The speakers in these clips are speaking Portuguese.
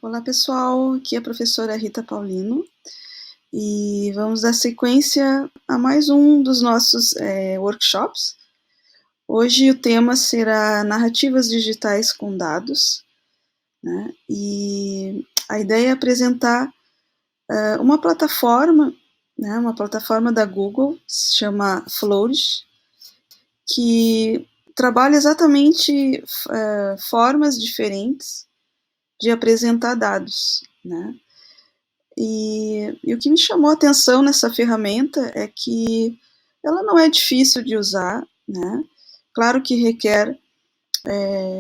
Olá pessoal, aqui é a professora Rita Paulino e vamos dar sequência a mais um dos nossos workshops. Hoje o tema será narrativas digitais com dados, né? E a ideia é apresentar uma plataforma, né, uma plataforma da Google, se chama Flourish, que trabalha exatamente formas diferentes de apresentar dados, né? E o que me chamou a atenção nessa ferramenta é que ela não é difícil de usar, né? Claro que requer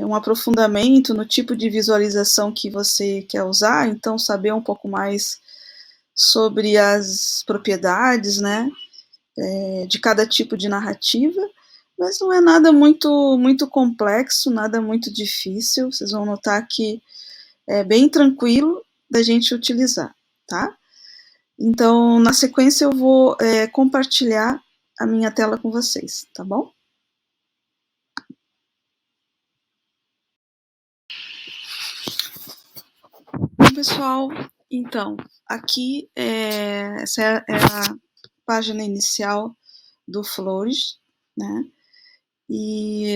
um aprofundamento no tipo de visualização que você quer usar, então saber um pouco mais sobre as propriedades, né, de cada tipo de narrativa, mas não é nada muito complexo, nada muito difícil. Vocês vão notar que é bem tranquilo da gente utilizar, tá? Então, na sequência, eu vou compartilhar a minha tela com vocês, tá bom? Bom, pessoal, então, aqui essa é a página inicial do Flourish, né? E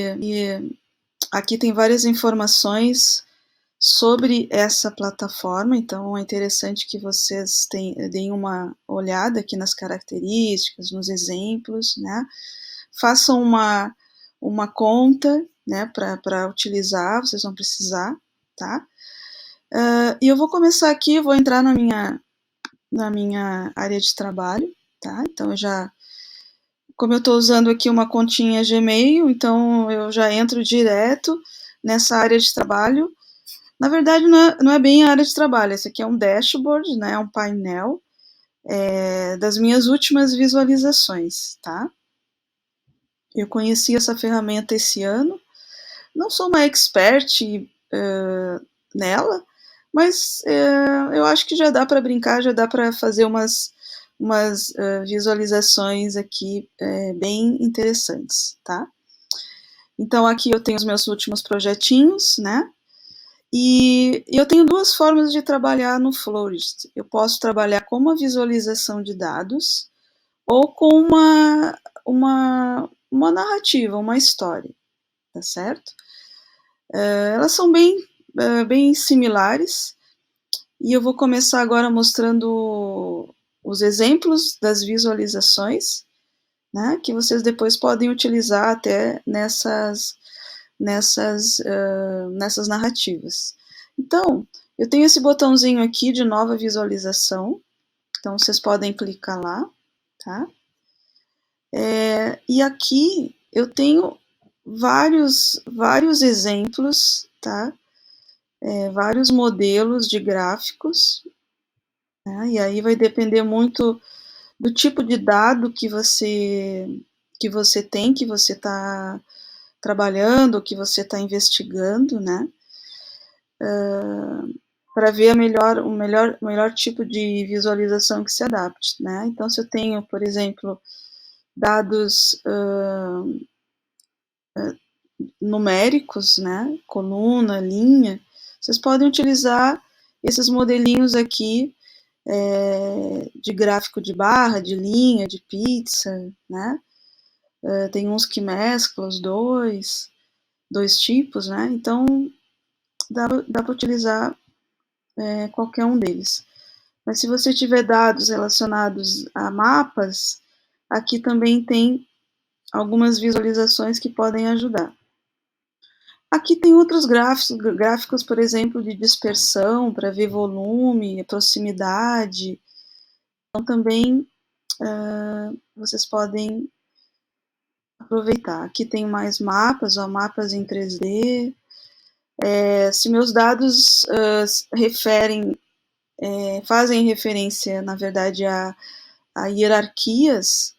aqui tem várias informações sobre essa plataforma, então é interessante que vocês deem uma olhada aqui nas características, nos exemplos, né? Façam uma conta, né, para utilizar, vocês vão precisar, tá? E eu vou começar aqui, vou entrar na minha área de trabalho, tá? Então como eu estou usando aqui uma continha Gmail, então eu já entro direto nessa área de trabalho. Na verdade, não é bem a área de trabalho, esse aqui é um dashboard, né, um painel das minhas últimas visualizações, tá? Eu conheci essa ferramenta esse ano, não sou uma expert nela, mas eu acho que já dá para brincar, já dá para fazer umas visualizações aqui bem interessantes, tá? Então aqui eu tenho os meus últimos projetinhos, né? E eu tenho duas formas de trabalhar no Flourish. Eu posso trabalhar com uma visualização de dados ou com uma narrativa, uma história, tá certo? Elas são bem similares e eu vou começar agora mostrando os exemplos das visualizações, né, que vocês depois podem utilizar até nessas narrativas. Então, eu tenho esse botãozinho aqui de nova visualização, então vocês podem clicar lá, tá? E aqui eu tenho vários exemplos, tá? Vários modelos de gráficos, né? E aí vai depender muito do tipo de dado que você tem, que você está trabalhando, que você está investigando, né? Para ver o melhor tipo de visualização que se adapte, né? Então, se eu tenho, por exemplo, dados numéricos, né? Coluna, linha, vocês podem utilizar esses modelinhos aqui de gráfico de barra, de linha, de pizza, né? Tem uns que mesclam os dois tipos, né? Então, dá para utilizar qualquer um deles. Mas se você tiver dados relacionados a mapas, aqui também tem algumas visualizações que podem ajudar. Aqui tem outros gráficos, por exemplo, de dispersão, para ver volume, proximidade. Então também vocês podem aproveitar. Aqui tem mais mapas, mapas em 3D. Se meus dados fazem referência, na verdade, a hierarquias,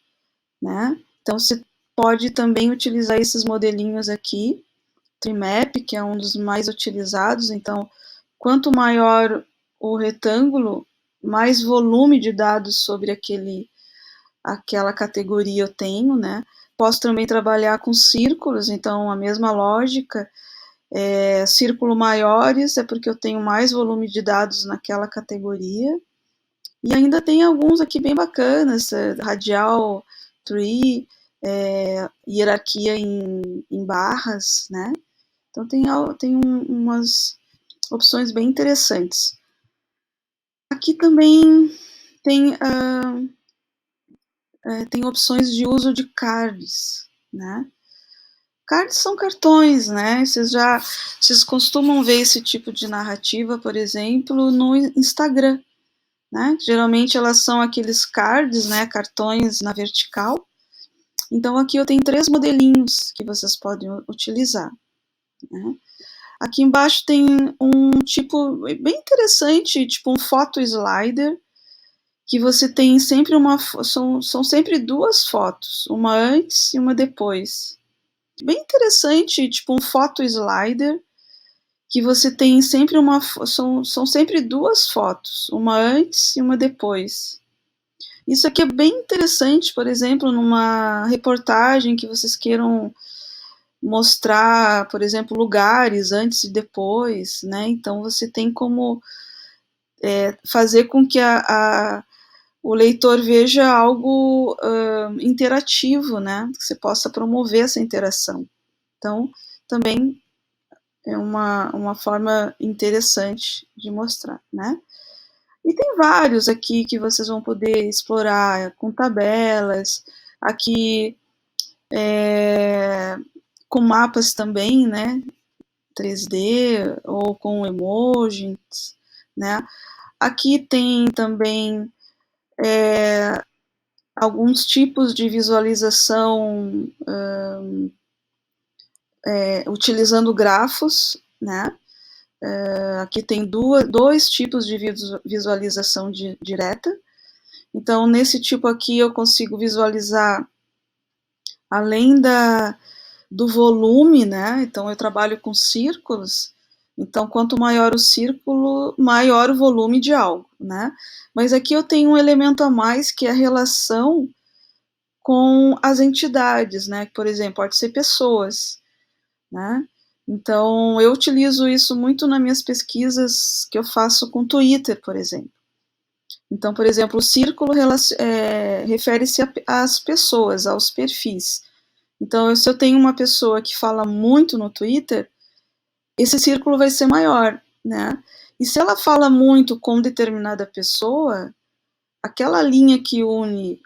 né? Então você pode também utilizar esses modelinhos aqui, Trimap, que é um dos mais utilizados. Então, quanto maior o retângulo, mais volume de dados sobre aquela categoria eu tenho, né? Posso também trabalhar com círculos, então a mesma lógica, Círculo maiores é porque eu tenho mais volume de dados naquela categoria. E ainda tem alguns aqui bem bacanas, radial tree, hierarquia em barras, né? Então tem umas opções bem interessantes. Aqui também tem, tem opções de uso de cards, né? Cards são cartões, né? Vocês costumam ver esse tipo de narrativa, por exemplo, no Instagram, né? Geralmente elas são aqueles cards, né? Cartões na vertical. Então aqui eu tenho 3 modelinhos que vocês podem utilizar, né? Aqui embaixo tem um tipo bem interessante, tipo um photo slider, que você tem sempre são sempre 2 fotos, uma antes e uma depois. Bem interessante, tipo um photo slider, que você tem sempre são sempre 2 fotos, uma antes e uma depois. Isso aqui é bem interessante, por exemplo, numa reportagem que vocês queiram mostrar, por exemplo, lugares antes e depois, né? Então você tem como fazer com que o leitor veja algo interativo, né? Que você possa promover essa interação. Então, também é uma forma interessante de mostrar, né? E tem vários aqui que vocês vão poder explorar com tabelas, aqui com mapas também, né? 3D ou com emojis, né? Aqui tem também alguns tipos de visualização utilizando grafos, né? Aqui tem dois tipos de visualização direta. Então, nesse tipo aqui, eu consigo visualizar, além do volume, né? Então, eu trabalho com círculos. Então, quanto maior o círculo, maior o volume de algo, né? Mas aqui eu tenho um elemento a mais, que é a relação com as entidades, né? Por exemplo, pode ser pessoas, né? Então, eu utilizo isso muito nas minhas pesquisas que eu faço com Twitter, por exemplo. Então, por exemplo, o círculo refere-se às pessoas, aos perfis. Então, se eu tenho uma pessoa que fala muito no Twitter, esse círculo vai ser maior, né? E se ela fala muito com determinada pessoa, aquela linha que une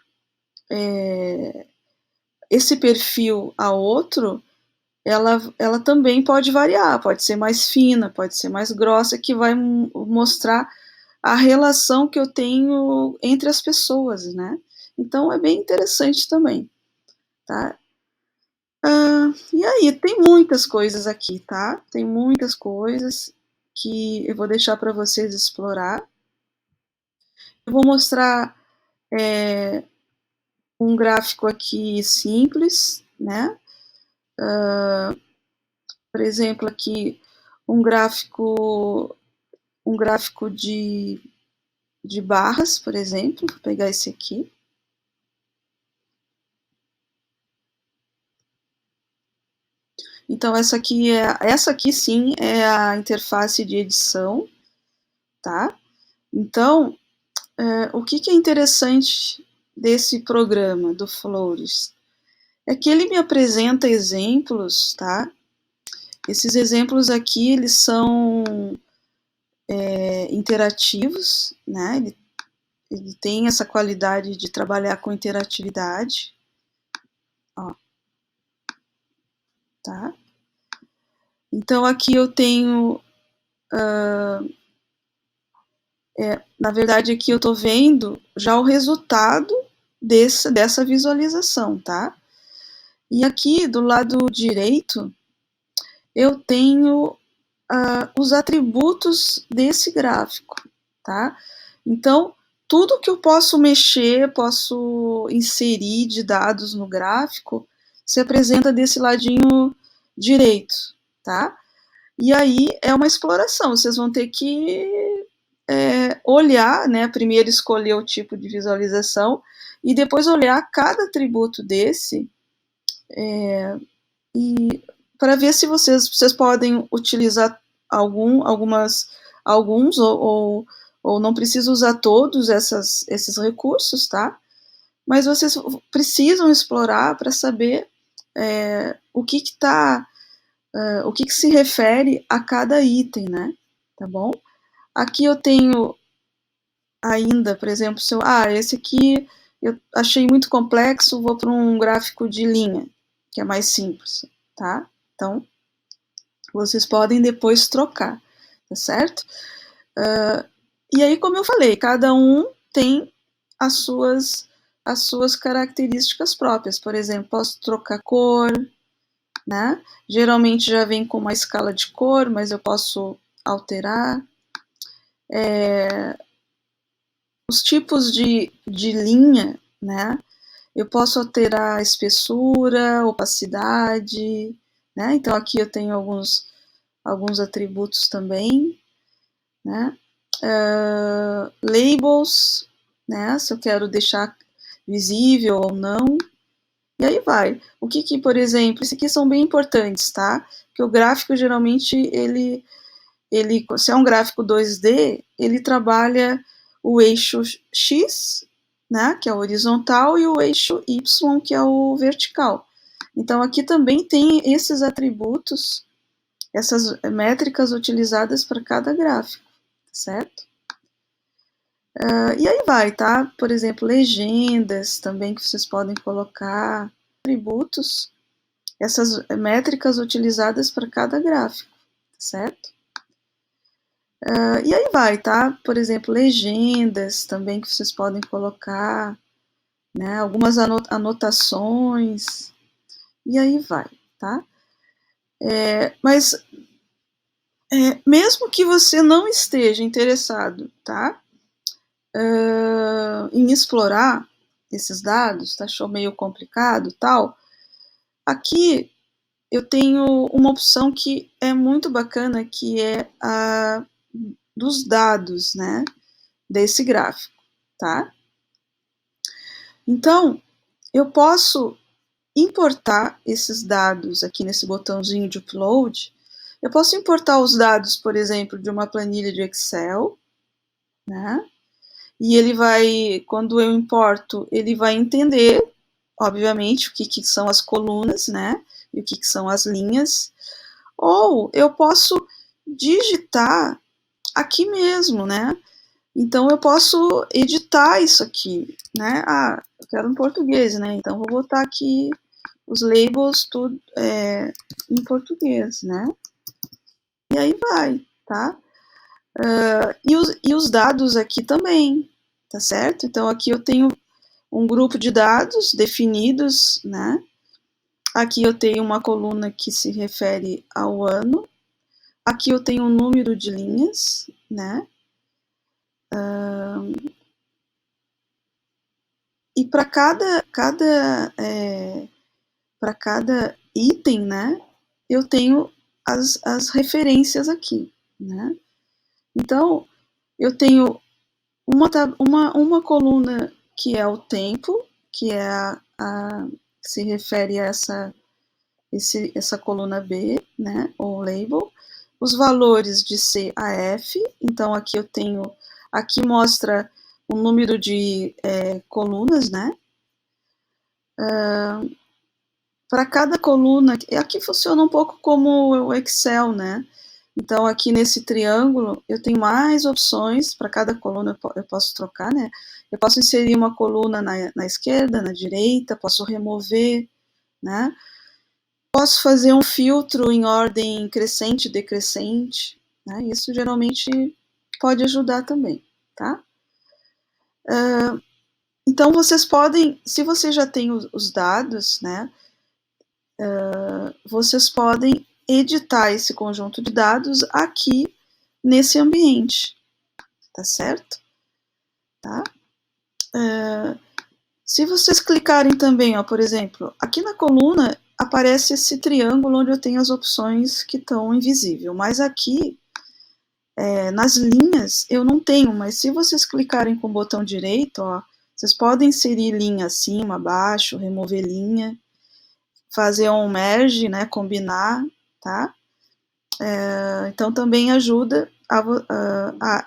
esse perfil a outro, ela também pode variar, pode ser mais fina, pode ser mais grossa, que vai mostrar a relação que eu tenho entre as pessoas, né? Então é bem interessante também, tá? E aí, tem muitas coisas aqui, tá? Tem muitas coisas que eu vou deixar para vocês explorar. Eu vou mostrar um gráfico aqui simples, né? Por exemplo, aqui um gráfico de barras, por exemplo. Vou pegar esse aqui. Então, essa aqui sim é a interface de edição, tá? Então, o que é interessante desse programa do Flores? É que ele me apresenta exemplos, tá? Esses exemplos aqui, eles são interativos, né? Ele tem essa qualidade de trabalhar com interatividade, ó, tá? Então, aqui eu tenho, na verdade, aqui eu estou vendo já o resultado dessa visualização, tá? E aqui, do lado direito, eu tenho os atributos desse gráfico, tá? Então, tudo que eu posso mexer, posso inserir de dados no gráfico, se apresenta desse ladinho direito, tá? E aí é uma exploração, vocês vão ter que olhar, né? Primeiro escolher o tipo de visualização e depois olhar cada atributo desse e para ver se vocês podem utilizar alguns ou não precisa usar todos esses recursos, tá? Mas vocês precisam explorar para saber o que se refere a cada item, né? Tá bom? Aqui eu tenho ainda, por exemplo, esse aqui eu achei muito complexo, vou para um gráfico de linha, que é mais simples, tá? Então, vocês podem depois trocar, tá certo? E aí, como eu falei, cada um tem as suas características próprias. Por exemplo, posso trocar cor, né? Geralmente já vem com uma escala de cor, mas eu posso alterar. Os tipos de linha, né? Eu posso alterar a espessura, opacidade, né? Então aqui eu tenho alguns atributos também, né? Labels, né? Se eu quero deixar visível ou não, e aí vai. O que, por exemplo, esses aqui são bem importantes, tá? Porque o gráfico geralmente ele se é um gráfico 2D, ele trabalha o eixo X, né, que é o horizontal, e o eixo Y, que é o vertical. Então aqui também tem esses atributos, essas métricas utilizadas para cada gráfico, certo? E aí vai, tá? Por exemplo, legendas também que vocês podem colocar, atributos, essas métricas utilizadas para cada gráfico, certo? E aí vai, tá? Por exemplo, legendas também que vocês podem colocar, né? Algumas anotações, e aí vai, tá? Mas mesmo que você não esteja interessado, tá? Em explorar esses dados, tá? Achou meio complicado, tal. Aqui eu tenho uma opção que é muito bacana, que é a dos dados, né? Desse gráfico, tá? Então, eu posso importar esses dados aqui nesse botãozinho de upload. Eu posso importar os dados, por exemplo, de uma planilha de Excel, né? E ele vai, quando eu importo, ele vai entender, obviamente, o que são as colunas, né? E o que são as linhas. Ou eu posso digitar aqui mesmo, né? Então eu posso editar isso aqui, né? Eu quero em português, né? Então vou botar aqui os labels tudo em português, né? E aí vai, tá? E os dados aqui também, tá certo? Então aqui eu tenho um grupo de dados definidos, né? Aqui eu tenho uma coluna que se refere ao ano. Aqui eu tenho um número de linhas, né? E para cada item, né, eu tenho as referências aqui, né? Então, eu tenho uma coluna que é o tempo, que é se refere a essa coluna B, né, ou label, os valores de C a F, então aqui mostra o número de colunas, né, para cada coluna, aqui funciona um pouco como o Excel, né, então aqui nesse triângulo eu tenho mais opções, para cada coluna eu posso trocar, né, eu posso inserir uma coluna na esquerda, na direita, posso remover, né, posso fazer um filtro em ordem crescente e decrescente, né? Isso geralmente pode ajudar também, tá? Então vocês podem, se você já tem os dados, né? Vocês podem editar esse conjunto de dados aqui nesse ambiente, tá certo? Tá? Se vocês clicarem também, ó, por exemplo, aqui na coluna aparece esse triângulo onde eu tenho as opções que estão invisível, mas aqui nas linhas eu não tenho, mas se vocês clicarem com o botão direito, ó, vocês podem inserir linha acima, abaixo, remover linha, fazer um merge, né, combinar, tá? Então também ajuda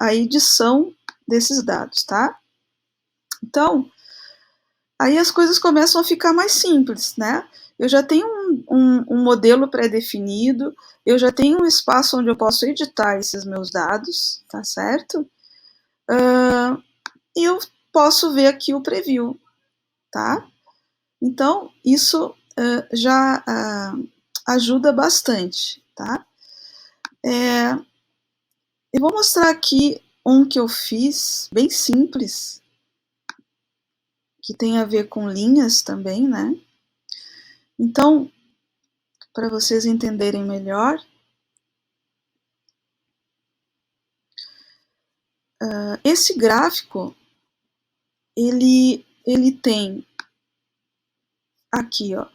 a edição desses dados, tá? Então, aí as coisas começam a ficar mais simples, né? Eu já tenho um modelo pré-definido, eu já tenho um espaço onde eu posso editar esses meus dados, tá certo? E eu posso ver aqui o preview, tá? Então, isso já ajuda bastante, tá? Eu vou mostrar aqui um que eu fiz, bem simples, que tem a ver com linhas também, né? Então, para vocês entenderem melhor, esse gráfico, ele tem aqui, ó,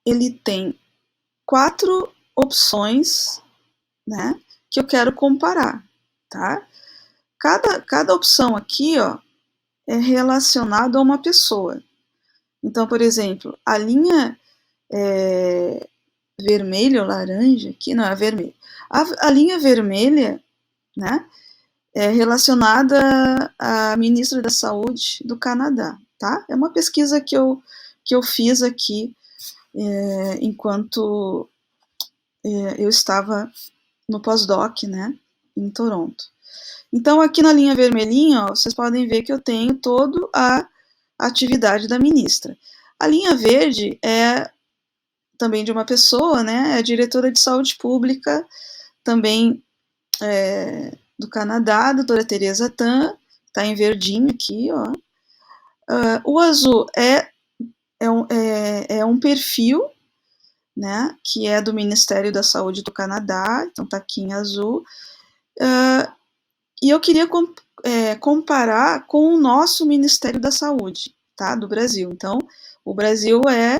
ele tem 4 opções, né, que eu quero comparar, tá? Cada opção aqui, ó, é relacionada a uma pessoa. Então, por exemplo, a linha vermelha ou laranja, aqui não é vermelha. A linha vermelha, né, é relacionada à ministra da Saúde do Canadá, tá? É uma pesquisa que eu fiz aqui enquanto eu estava no pós-doc, né, em Toronto. Então, aqui na linha vermelhinha, ó, vocês podem ver que eu tenho toda a atividade da ministra. A linha verde é também de uma pessoa, né, é a diretora de saúde pública, também do Canadá, a doutora Teresa Tan, tá em verdinho aqui, ó. O azul é um perfil, né, que é do Ministério da Saúde do Canadá, então tá aqui em azul. E eu queria comparar com o nosso Ministério da Saúde, tá, do Brasil. Então, o Brasil é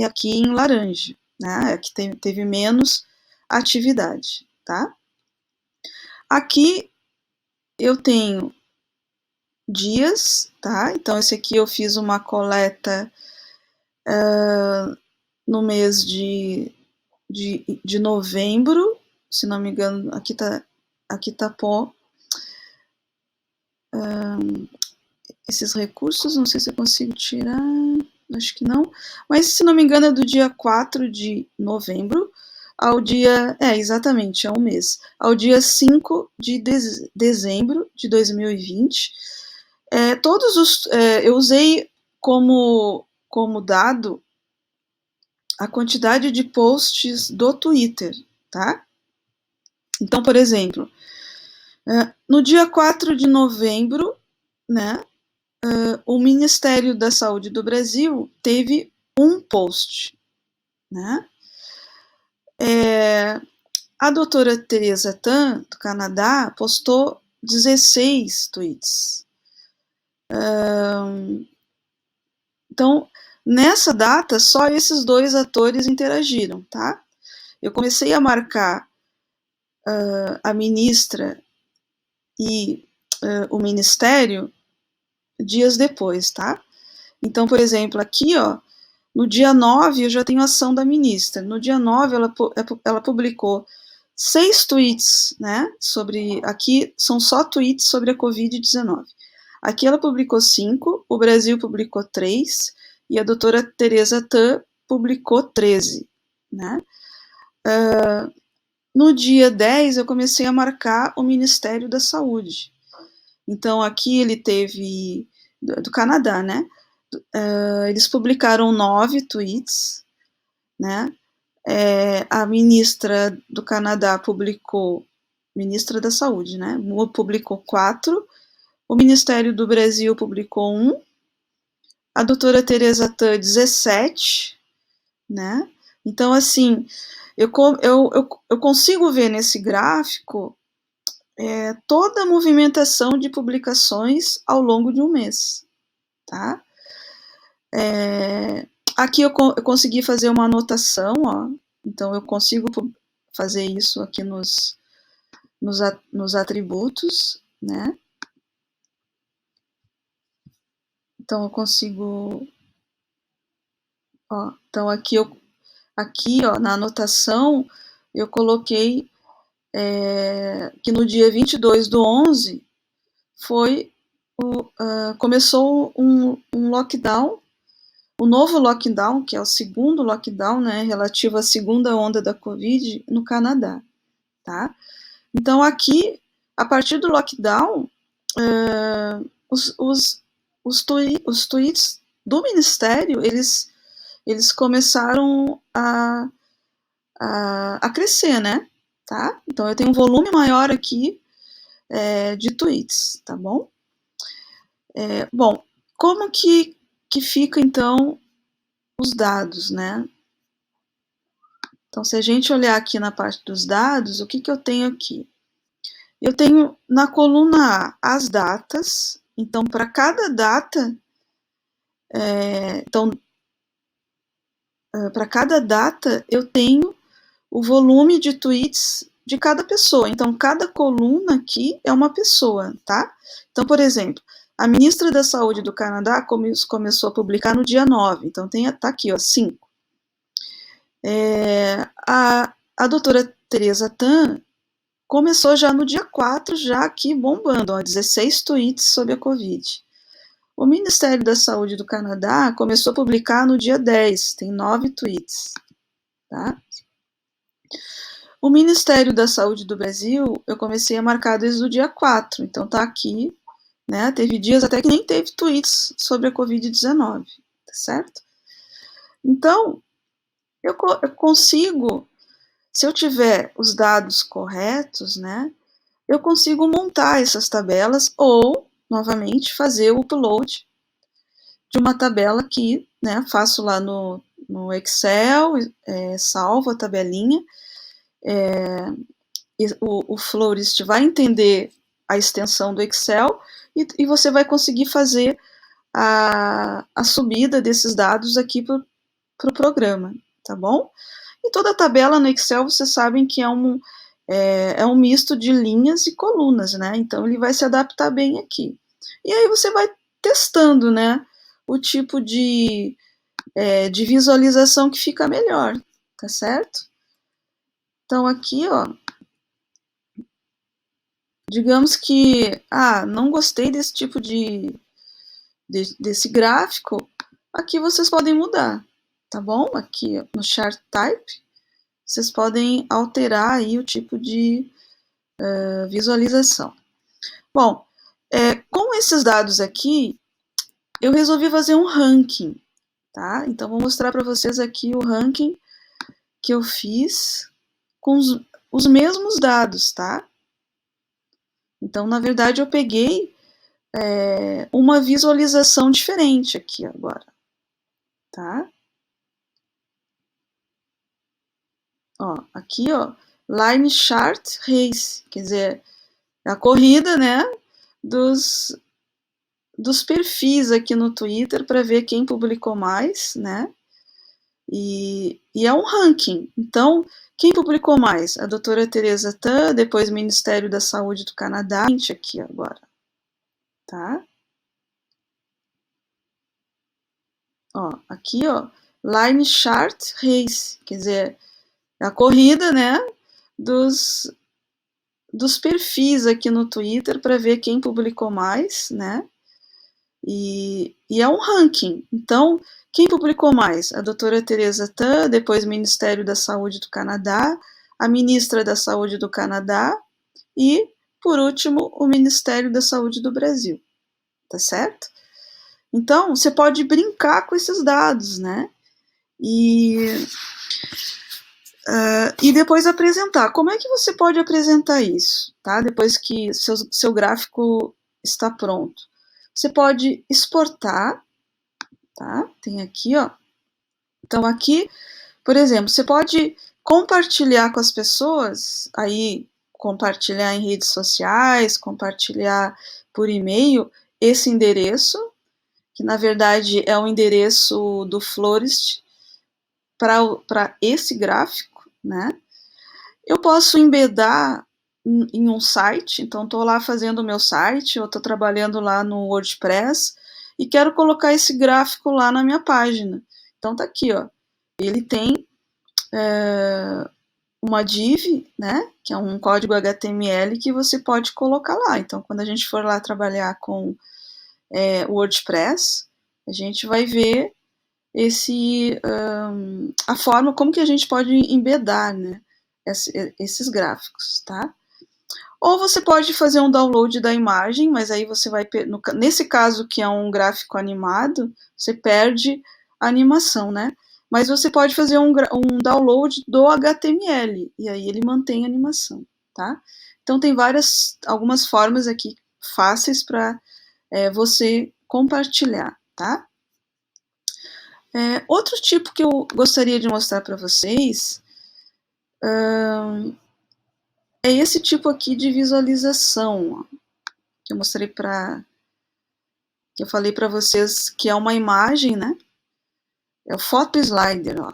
aqui em laranja, né, é que teve menos atividade, tá? Aqui eu tenho dias, tá? Então, esse aqui eu fiz uma coleta no mês de novembro, se não me engano, aqui tá esses recursos, não sei se eu consigo tirar, acho que não, mas se não me engano é do dia 4 de novembro ao dia, exatamente, é um mês, ao dia 5 de dezembro de 2020. Eu usei como dado a quantidade de posts do Twitter, tá? Então, por exemplo, no dia 4 de novembro, né, o Ministério da Saúde do Brasil teve um post, né? A doutora Teresa Tan, do Canadá, postou 16 tweets. Então, nessa data, só esses 2 atores interagiram, tá? Eu comecei a marcar a ministra e o ministério dias depois, tá? Então, por exemplo, aqui, ó, no dia 9 eu já tenho ação da ministra. No dia 9 ela publicou 6 tweets, né? Aqui são só tweets sobre a Covid-19. Aqui ela publicou 5, o Brasil publicou 3 e a doutora Teresa Tan publicou 13, né? No dia 10 eu comecei a marcar o Ministério da Saúde. Então aqui ele teve do Canadá, né? Eles publicaram 9 tweets, né? A ministra do Canadá publicou, ministra da Saúde, né? Publicou 4, o Ministério do Brasil publicou 1, a doutora Teresa Tan 17, né? Então, assim, eu consigo ver nesse gráfico toda a movimentação de publicações ao longo de um mês, tá? Aqui eu consegui fazer uma anotação, ó, então eu consigo fazer isso aqui nos atributos, né? Então eu consigo Ó, então aqui ó, na anotação eu coloquei que no dia 22/11 começou um lockdown, o novo lockdown, que é o segundo lockdown, né, relativo à segunda onda da Covid no Canadá, tá? Então aqui, a partir do lockdown, os tweets do Ministério, eles começaram a crescer, né? Tá? Então eu tenho um volume maior aqui de tweets, tá bom? Bom, como que fica então os dados, né? Então, se a gente olhar aqui na parte dos dados, o que eu tenho aqui? Eu tenho na coluna A as datas. Então, para cada data, para cada data eu tenho o volume de tweets de cada pessoa. Então, cada coluna aqui é uma pessoa, tá? Então, por exemplo, a ministra da Saúde do Canadá começou a publicar no dia 9. Então, tá aqui, ó, 5. A doutora Teresa Tan começou já no dia 4, já aqui bombando, ó, 16 tweets sobre a Covid. O Ministério da Saúde do Canadá começou a publicar no dia 10, tem 9 tweets. Tá? O Ministério da Saúde do Brasil, eu comecei a marcar desde o dia 4, então tá aqui, né? Teve dias até que nem teve tweets sobre a Covid-19, tá certo? Então, eu consigo, se eu tiver os dados corretos, né, eu consigo montar essas tabelas ou, novamente, fazer o upload de uma tabela que, né, faço lá no Excel, salvo a tabelinha, o Florist vai entender a extensão do Excel e você vai conseguir fazer a subida desses dados aqui para o programa, tá bom? E toda a tabela no Excel, vocês sabem que é um misto de linhas e colunas, né? Então ele vai se adaptar bem aqui. E aí você vai testando, né? O tipo de visualização que fica melhor, tá certo? Então aqui, ó, digamos que, não gostei desse tipo desse gráfico, aqui vocês podem mudar, tá bom? Aqui no Chart Type, vocês podem alterar aí o tipo de visualização. Bom, com esses dados aqui, eu resolvi fazer um ranking, tá? Então, vou mostrar para vocês aqui o ranking que eu fiz com os mesmos dados, tá? Então, na verdade, eu peguei uma visualização diferente aqui agora, tá? Ó, aqui, ó, Line Chart Race, quer dizer, a corrida, né, dos perfis aqui no Twitter para ver quem publicou mais, né? E é um ranking. Então, quem publicou mais? A doutora Teresa Tan, depois Ministério da Saúde do Canadá, aqui agora, tá? Ó, aqui, ó, Line Chart Race, quer dizer, a corrida, né, dos perfis aqui no Twitter para ver quem publicou mais, né? E é um ranking. Então, quem publicou mais? A doutora Teresa Tan, depois Ministério da Saúde do Canadá, a ministra da Saúde do Canadá e, por último, o Ministério da Saúde do Brasil. Tá certo? Então, você pode brincar com esses dados, né? E depois apresentar. Como é que você pode apresentar isso, tá? Depois que seu gráfico está pronto. Você pode exportar, tá? Tem aqui, ó. Então, aqui, por exemplo, você pode compartilhar com as pessoas, aí compartilhar em redes sociais, compartilhar por e-mail esse endereço, que na verdade é o endereço do Florist para esse gráfico, né? Eu posso embedar em um site, então estou lá fazendo o meu site, eu estou trabalhando lá no WordPress e quero colocar esse gráfico lá na minha página. Então tá aqui, ó. Ele tem uma div, né, que é um código HTML que você pode colocar lá. Então, quando a gente for lá trabalhar com WordPress, a gente vai ver a forma como que a gente pode embedar, né, esses gráficos, tá? Ou você pode fazer um download da imagem, mas aí você vai, nesse caso que é um gráfico animado, você perde a animação, né? Mas você pode fazer um download do HTML, e aí ele mantém a animação, tá? Então tem algumas formas aqui fáceis para você compartilhar, tá? Outro tipo que eu gostaria de mostrar para vocês é esse tipo aqui de visualização, ó, que eu mostrei que eu falei para vocês que é uma imagem, né? É o photo slider, ó,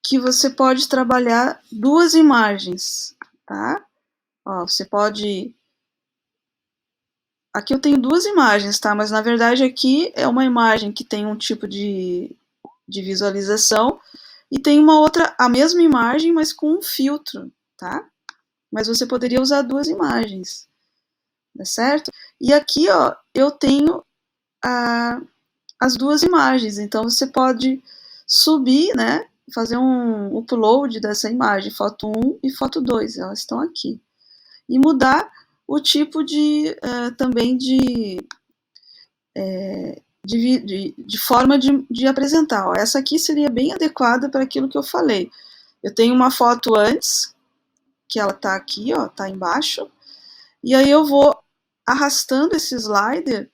que você pode trabalhar duas imagens, tá? Ó, você pode. Aqui eu tenho duas imagens, tá? Mas na verdade aqui é uma imagem que tem um tipo de visualização e tem uma outra, a mesma imagem, mas com um filtro, tá? Mas você poderia usar duas imagens, tá certo? E aqui, ó, eu tenho as duas imagens, então você pode subir, né? Fazer um upload dessa imagem, foto 1 e foto 2, elas estão aqui. E mudar o tipo também de forma de apresentar. Ó, essa aqui seria bem adequada para aquilo que eu falei. Eu tenho uma foto antes, que ela está aqui, ó, tá embaixo, e aí eu vou arrastando esse slider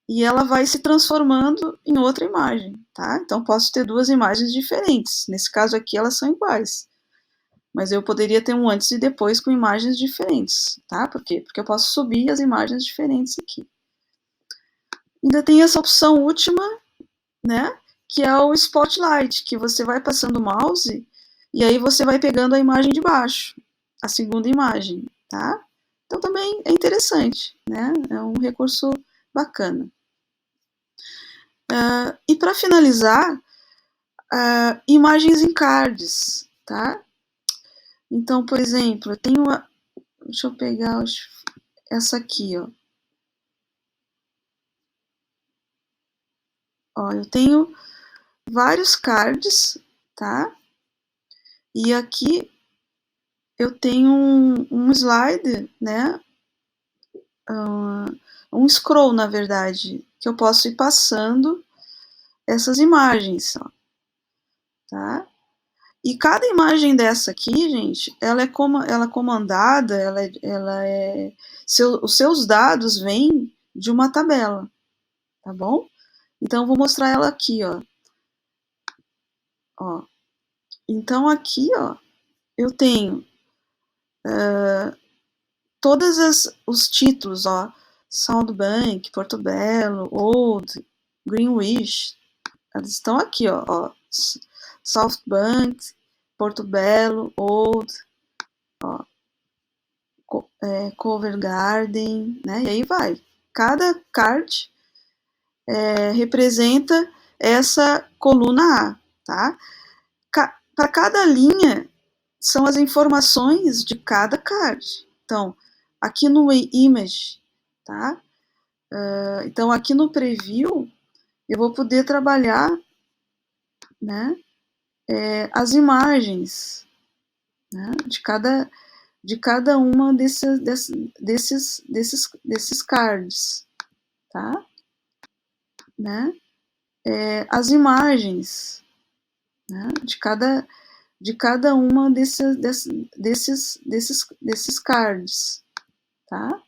e ela vai se transformando em outra imagem, tá? Então posso ter duas imagens diferentes. Nesse caso aqui elas são iguais, mas eu poderia ter um antes e depois com imagens diferentes, tá? Por quê? Porque eu posso subir as imagens diferentes aqui. Ainda tem essa opção última, né? Que é o Spotlight, que você vai passando o mouse e aí você vai pegando a imagem de baixo, a segunda imagem, tá? Então também é interessante, né? É um recurso bacana. E para finalizar, imagens em cards, tá? Então, por exemplo, eu tenho uma. Deixa eu pegar essa aqui, ó. Ó, eu tenho vários cards, tá? E aqui eu tenho um slide, né? Um scroll, na verdade, que eu posso ir passando essas imagens, ó, tá? E cada imagem dessa aqui, gente, ela é comandada, os seus dados vêm de uma tabela, tá bom? Então eu vou mostrar ela aqui, ó. Ó. Então aqui, ó, eu tenho todos os títulos, ó, Soundbank, Porto Belo, Old, Greenwich, elas estão aqui, ó, Southbank, Porto Belo, Old, ó, Covent Garden, né? E aí vai. Cada card representa essa coluna A, tá? Para cada linha são as informações de cada card. Então, aqui no image, tá? Então, aqui no preview, eu vou poder trabalhar, né, as imagens, né, de cada uma desses cards, tá? Né? As imagens, né, de cada uma desses cards, tá?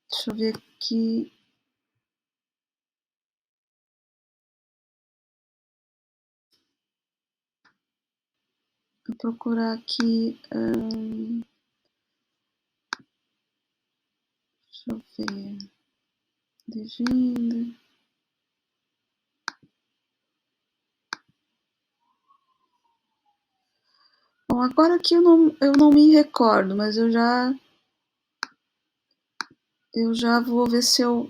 Deixa eu ver aqui. Vou procurar aqui. Deixa eu ver. Legenda. Bom, agora aqui eu não me recordo, mas eu já vou ver se eu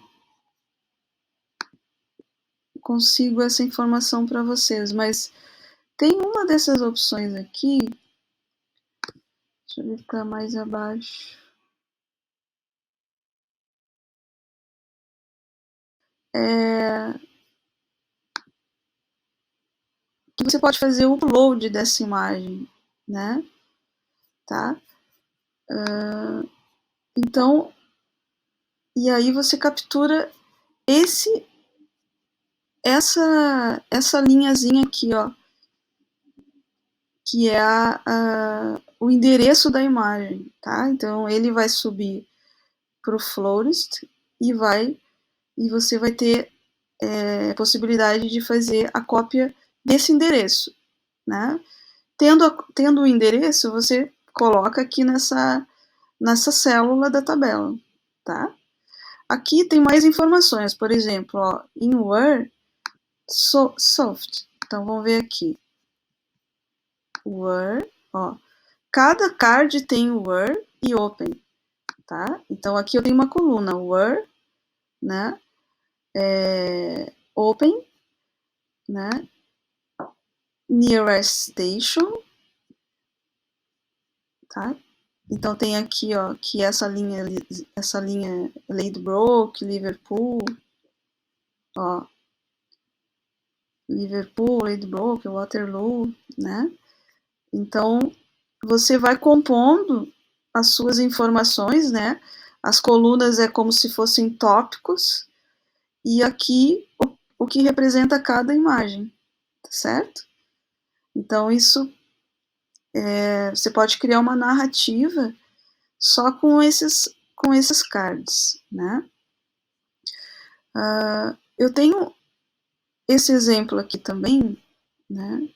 consigo essa informação para vocês, mas tem uma dessas opções aqui, deixa eu ver se está mais abaixo, que você pode fazer o upload dessa imagem, né? Tá? Então, e aí você captura essa linhazinha aqui, ó, que é o endereço da imagem, tá? Então ele vai subir para o Florist e você vai ter possibilidade de fazer a cópia desse endereço, né? Tendo o endereço, você coloca aqui nessa célula da tabela, tá? Aqui tem mais informações, por exemplo, ó, in Word, soft. Então vamos ver aqui. Word, ó. Cada card tem Word e Open, tá? Então aqui eu tenho uma coluna Word, né? Open, né? Nearest Station, tá? Então tem aqui, ó, que essa linha Ladybroke, Liverpool, ó, Liverpool, Ladybroke, Waterloo, né? Então você vai compondo as suas informações, né? As colunas é como se fossem tópicos e aqui o que representa cada imagem, tá certo? Então isso você pode criar uma narrativa só com esses cards, né? Eu tenho esse exemplo aqui também, né?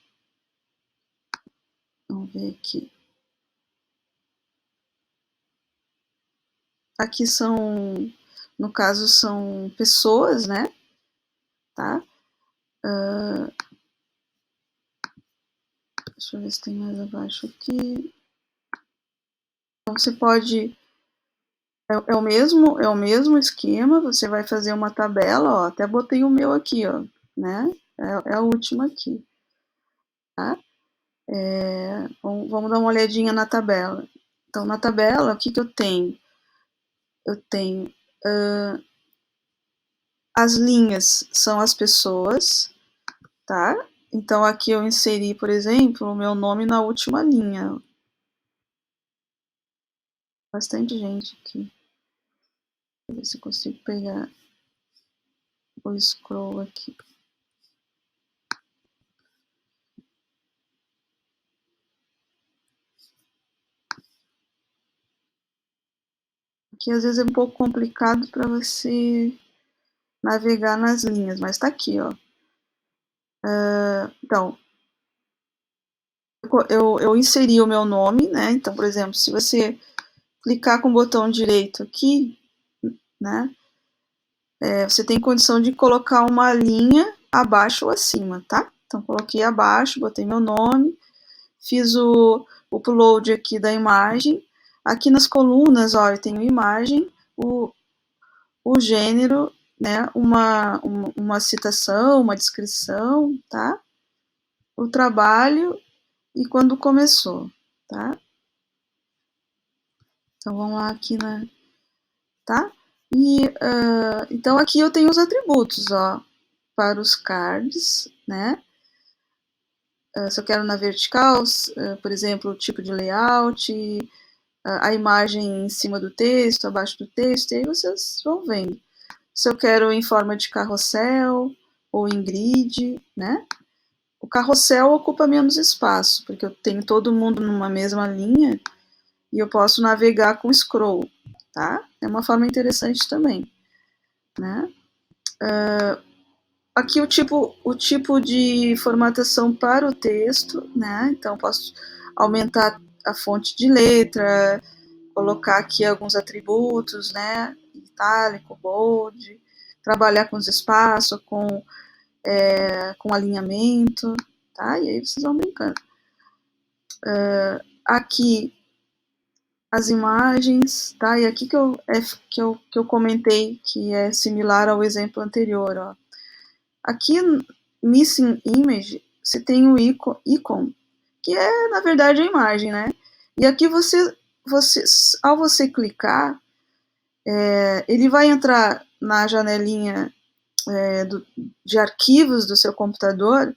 Vamos ver aqui. Aqui no caso, são pessoas, né? Tá? Deixa eu ver se tem mais abaixo aqui. Então, você pode... É o mesmo esquema, você vai fazer uma tabela, ó, até botei o meu aqui, ó, né? É a última aqui, tá? Vamos dar uma olhadinha na tabela. Então, na tabela, o que eu tenho? Eu tenho as linhas são as pessoas, tá? Então, aqui eu inseri, por exemplo, o meu nome na última linha. Bastante gente aqui. Vou ver se eu consigo pegar o scroll aqui. Aqui às vezes é um pouco complicado para você navegar nas linhas, mas tá aqui, ó. Então, eu inseri o meu nome, né? Então, por exemplo, se você clicar com o botão direito aqui, né? Você tem condição de colocar uma linha abaixo ou acima, tá? Então, coloquei abaixo, botei meu nome, fiz o upload aqui da imagem. Aqui nas colunas, ó, eu tenho imagem, o gênero, né, uma citação, uma descrição, tá? O trabalho e quando começou, tá? Então, vamos lá aqui tá? E, então, aqui eu tenho os atributos, ó, para os cards, né? Se eu quero na vertical, por exemplo, o tipo de layout, a imagem em cima do texto, abaixo do texto, e aí vocês vão vendo. Se eu quero em forma de carrossel ou em grid, né? O carrossel ocupa menos espaço, porque eu tenho todo mundo numa mesma linha e eu posso navegar com scroll, tá? É uma forma interessante também, né? Aqui o tipo de formatação para o texto, né? Então posso aumentar a fonte de letra, colocar aqui alguns atributos, né? Itálico, bold, trabalhar com os espaços, com alinhamento, tá? E aí vocês vão brincando. Aqui as imagens, tá? E aqui que eu comentei que é similar ao exemplo anterior, ó. Aqui, Missing Image, você tem o ícone, que é, na verdade, a imagem, né? E aqui ao você clicar, ele vai entrar na janelinha de arquivos do seu computador,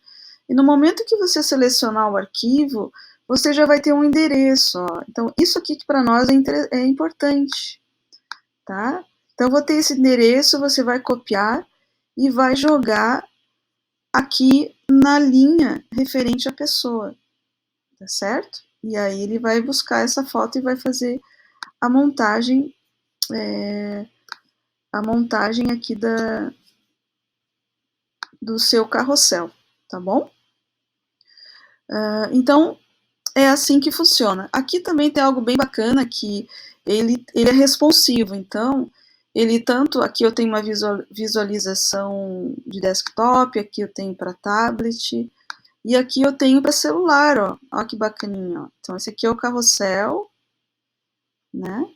e no momento que você selecionar o arquivo, você já vai ter um endereço. Ó. Então, isso aqui que para nós é importante, tá? Então, eu vou ter esse endereço, você vai copiar e vai jogar aqui na linha referente à pessoa, tá certo? E aí ele vai buscar essa foto e vai fazer a montagem, aqui do seu carrossel, tá bom? Então, é assim que funciona. Aqui também tem algo bem bacana que ele é responsivo, então aqui eu tenho uma visualização de desktop, aqui eu tenho para tablet, e aqui eu tenho para celular, ó. Ó que bacaninha, ó. Então esse aqui é o carrossel, né?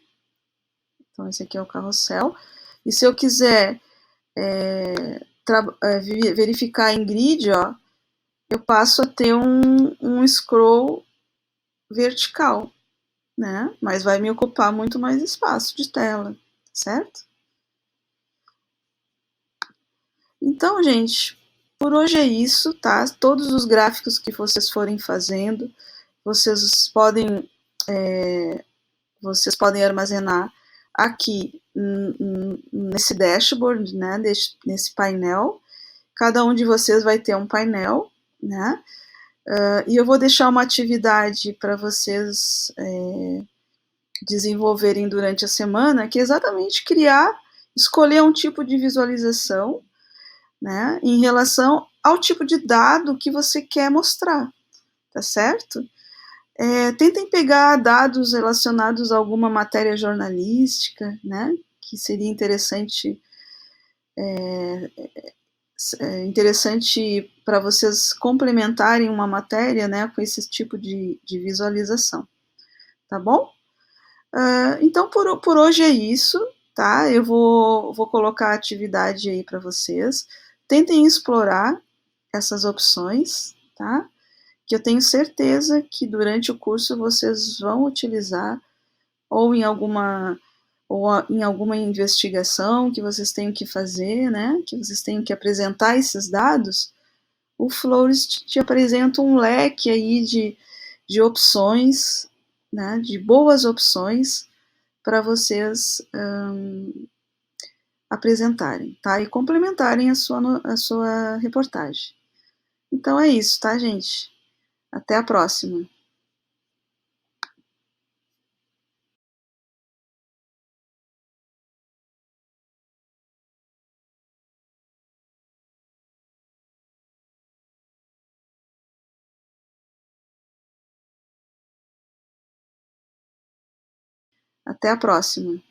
Então esse aqui é o carrossel. E se eu quiser verificar em grid, ó, eu passo a ter um scroll vertical, né? Mas vai me ocupar muito mais espaço de tela, certo? Então, gente, por hoje é isso, tá? Todos os gráficos que vocês forem fazendo, vocês podem armazenar aqui nesse dashboard, né? Nesse painel. Cada um de vocês vai ter um painel, né? E eu vou deixar uma atividade para vocês desenvolverem durante a semana, que é exatamente escolher um tipo de visualização, né, em relação ao tipo de dado que você quer mostrar, tá certo? Tentem pegar dados relacionados a alguma matéria jornalística, né, que seria interessante para vocês complementarem uma matéria, né, com esse tipo de visualização, tá bom? Então, por hoje é isso, tá? Eu vou colocar a atividade aí para vocês. Tentem explorar essas opções, tá? Que eu tenho certeza que durante o curso vocês vão utilizar ou em alguma investigação que vocês tenham que fazer, né? Que vocês tenham que apresentar esses dados. O Flores te apresenta um leque aí de opções, né? De boas opções para vocês apresentarem, tá? E complementarem a sua reportagem. Então é isso, tá, gente? Até a próxima. Até a próxima.